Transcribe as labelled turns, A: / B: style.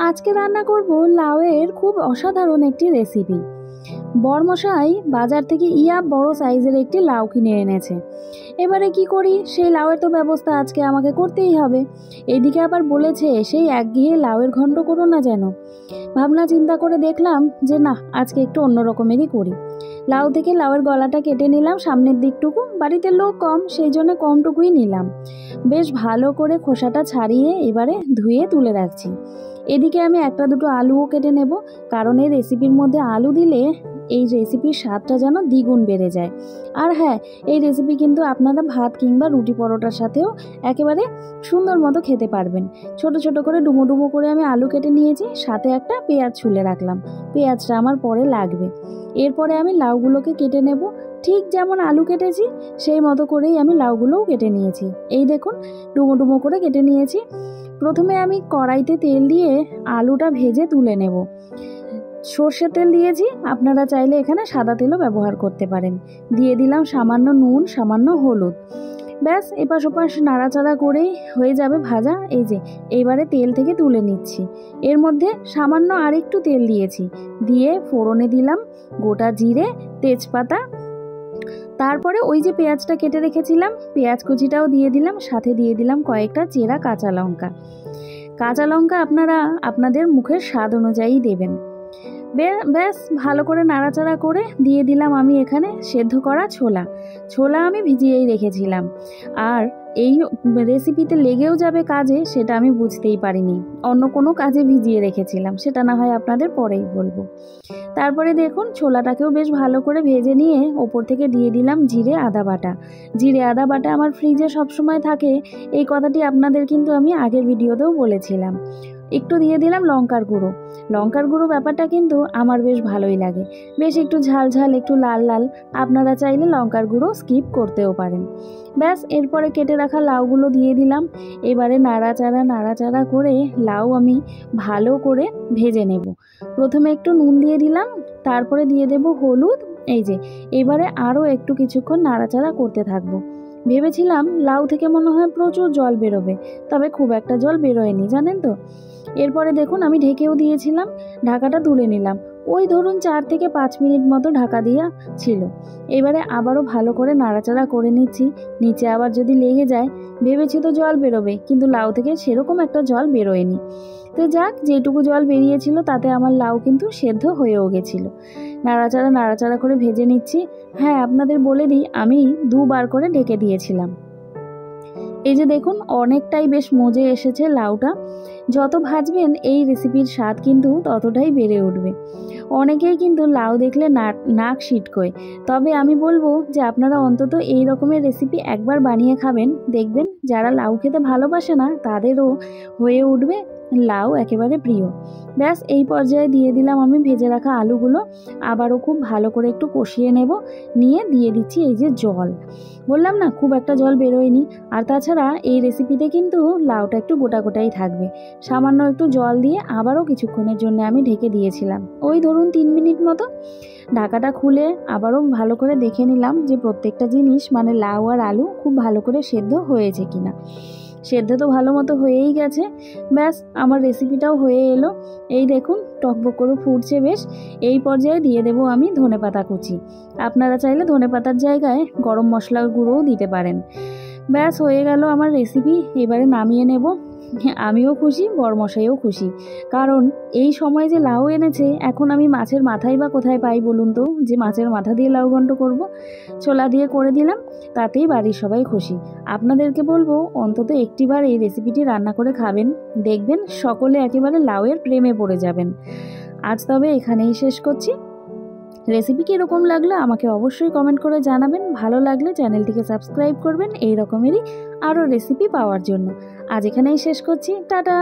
A: আজকে রান্না করব লাউয়ের খুব অসাধারণ একটি রেসিপি। বরমশাই বাজার থেকে বড় সাইজের একটি লাউ কিনে এনেছে। এবারে কি করি, সেই লাউয়ের তো ব্যবস্থা আজকে আমাকে করতেই হবে। এইদিকে আবার বলেছে সেই একঘেয়ে লাউয়ের ঘন্ট করো না যেন। ভাবনা চিন্তা করে দেখলাম যে না, আজকে একটু অন্য রকমেরই করি। লাউ থেকে লাউয়ের গলাটা কেটে নিলাম, সামনের দিকটুকু। বাড়িতে লোক কম, সেই জন্য কমটুকুই নিলাম। বেশ ভালো করে খোসাটা ছাড়িয়ে এবারে ধুয়ে তুলে রাখছি। এদিকে আমি একটা দুটো আলুও কেটে নেব, কারণ এই রেসিপির মধ্যে আলু দিলে এই রেসিপির স্বাদটা যেন দ্বিগুণ বেড়ে যায়। আর হ্যাঁ, এই রেসিপি কিন্তু আপনারা ভাত কিংবা রুটি পরোটার সাথেও একেবারে সুন্দর মতো খেতে পারবেন। ছোট ছোট করে ডুমো ডুমো করে আমি আলু কেটে নিয়েছি, সাথে একটা পেঁয়াজ ছুলে রাখলাম। পেঁয়াজটা আমার পরে লাগবে। এরপরে আমি লাউগুলোকে কেটে নেব। ঠিক যেমন আলু কেটেছি সেই মতো করেই আমি লাউগুলোও কেটে নিয়েছি। এই দেখুন, ডুমো ডুমো করে কেটে নিয়েছি। প্রথমে আমি কড়াইতে তেল দিয়ে আলুটা ভেজে তুলে নেব। সর্ষের তেল দিয়েছি, আপনারা চাইলে এখানে সাদা তেলও ব্যবহার করতে পারেন। দিয়ে দিলাম সামান্য নুন, সামান্য হলুদ। ব্যাস, এপাশ ওপাশ নাড়াচাড়া করেই হয়ে যাবে ভাজা। এই যে এইবারে তেল থেকে তুলে নিচ্ছি। এর মধ্যে সামান্য আরেকটু তেল দিয়েছি, দিয়ে ফোড়নে দিলাম গোটা জিরে, তেজপাতা। তারপরে ওই যে পেঁয়াজটা কেটে রেখেছিলাম, পেঁয়াজ কুচিটাও দিয়ে দিলাম, সাথে দিয়ে দিলাম কয়েকটা চেরা কাঁচা লঙ্কা। কাঁচা লঙ্কা আপনারা আপনাদের মুখের স্বাদ অনুযায়ী দেবেন। ব্যাস, ভালো করে নাড়াচাড়া করে দিয়ে দিলাম আমি এখানে সেদ্ধ করা ছোলা আমি ভিজিয়েই রেখেছিলাম। আর এই রেসিপিতে লেগেও যাবে কাজে, সেটা আমি বুঝতেই পারিনি। অন্য কোনো কাজে ভিজিয়ে রেখেছিলাম, সেটা না হয় আপনাদের পরেই বলবো। তারপরে দেখুন, ছোলাটাকেও বেশ ভালো করে ভেজে নিয়ে ওপর থেকে দিয়ে দিলাম জিরে আদা বাটা। জিরে আদা বাটা আমার ফ্রিজে সবসময় থাকে, এই কথাটি আপনাদের কিন্তু আমি আগের ভিডিওতেও বলেছিলাম। একটু দিয়ে দিলাম লঙ্কার গুঁড়ো ব্যাপারটা কিন্তু আমার বেশ ভালোই লাগে। বেশ একটু ঝাল ঝাল, একটু লাল লাল। আপনারা চাইলে লঙ্কার গুঁড়ো স্কিপ করতেও পারেন। ব্যাস, এরপরে কেটে রাখা লাউগুলো দিয়ে দিলাম। এবারে নাড়াচাড়া করে লাউ আমি ভালো করে ভেজে নেব। প্রথমে একটু নুন দিয়ে দিলাম, তারপরে দিয়ে দেব হলুদ। এই যে এবারে আরও একটু কিছুক্ষণ নাড়াচাড়া করতে থাকবো। ভেবেছিলাম লাউ থেকে মনে হয় প্রচুর জল বেরোবে, তবে খুব একটা জল বেরোয়নি, জানেন তো। এরপরে দেখুন, আমি ঢেকেও দিয়েছিলাম, ঢাকাটা তুলে নিলাম। ওই ধরুন 4 থেকে 5 মিনিট মতো ঢাকা দেওয়া ছিল। এবারে আবারও ভালো করে নাড়াচাড়া করে নিচ্ছি। নিচে আবার যদি লেগে যায়, ভেবেছি তো জল বেরোবে, কিন্তু লাউ থেকে সেরকম একটা জল বেরোয়নি। তো যাক, যেটুকু জল বেরিয়েছিল তাতে আমার লাউ কিন্তু সেদ্ধ হয়েও গেছিল। নাড়াচাড়া করে ভেজে নিচ্ছি। হ্যাঁ, আপনাদের বলে দিই, আমি 2 বার করে ঢেকে দিয়েছিলাম। এই যে দেখুন, অনেকটাই বেশ মজে এসেছে লাউটা। যত ভাজবেন এই রেসিপির স্বাদ কিন্তু ততটাই বেড়ে উঠবে। অনেকেই কিন্তু লাউ দেখলে নাক সিটকোয়, তবে আমি বলবো যে আপনারা অন্তত এই রকমের রেসিপি একবার বানিয়ে খাবেন, দেখবেন যারা লাউ খেতে ভালোবাসে না তাদেরও হয়ে উঠবে লাউ একেবারে প্রিয়। ব্যাস, এই পর্যায়ে দিয়ে দিলাম আমি ভেজে রাখা আলুগুলো। আবারও খুব ভালো করে একটু কষিয়ে নেব। নিয়ে দিয়ে দিচ্ছি এই যে জল। বললাম না, খুব একটা জল বেরোয়নি। আর তাছাড়া এই রেসিপিতে কিন্তু লাউটা একটু গোটাই থাকবে। সামান্য একটু জল দিয়ে আবারও কিছুক্ষণের জন্য আমি ঢেকে দিয়েছিলাম, ওই ধরুন 3 মিনিট মতো। ঢাকাটা খুলে আবারও ভালো করে দেখে নিলাম যে প্রত্যেকটা জিনিস মানে লাউ আর আলু খুব ভালো করে সেদ্ধ হয়েছে কিনা। সেদ্ধ তো ভালো মতো হয়েই গেছে। ব্যাস, আমার রেসিপিটাও হয়ে এলো। এই দেখুন, টকবক করে ফুটছে বেশ। এই পর্যায়ে দিয়ে দেব আমি ধনেপাতা কুচি। আপনারা চাইলে ধনেপাতার জায়গায় গরম মশলার গুঁড়োও দিতে পারেন। ব্যাস, হয়ে গেল আমার রেসিপি। এবারে নামিয়ে নেব। আমিও খুশি, বরমশাইও খুশি, কারণ এই সময় যে লাউ এনেছে, এখন আমি মাছের মাথাই বা কোথায় পাই বলুন তো, যে মাছের মাথা দিয়ে লাউ ঘন্ট করব। ছোলা দিয়ে করে দিলাম, তাতেই বাড়ির সবাই খুশি। আপনাদেরকে বলবো অন্তত একটিবার এই রেসিপিটি রান্না করে খাবেন, দেখবেন সকলে একেবারে লাউয়ের প্রেমে পড়ে যাবেন। আজ তবে এখানেই শেষ করছি। রেসিপি কীরকম লাগলো আমাকে অবশ্যই কমেন্ট করে জানাবেন। ভালো লাগলে চ্যানেলটিকে সাবস্ক্রাইব করবেন এই রকমেরই আরও রেসিপি পাওয়ার জন্য। আজ এখানেই শেষ করছি, টাটা।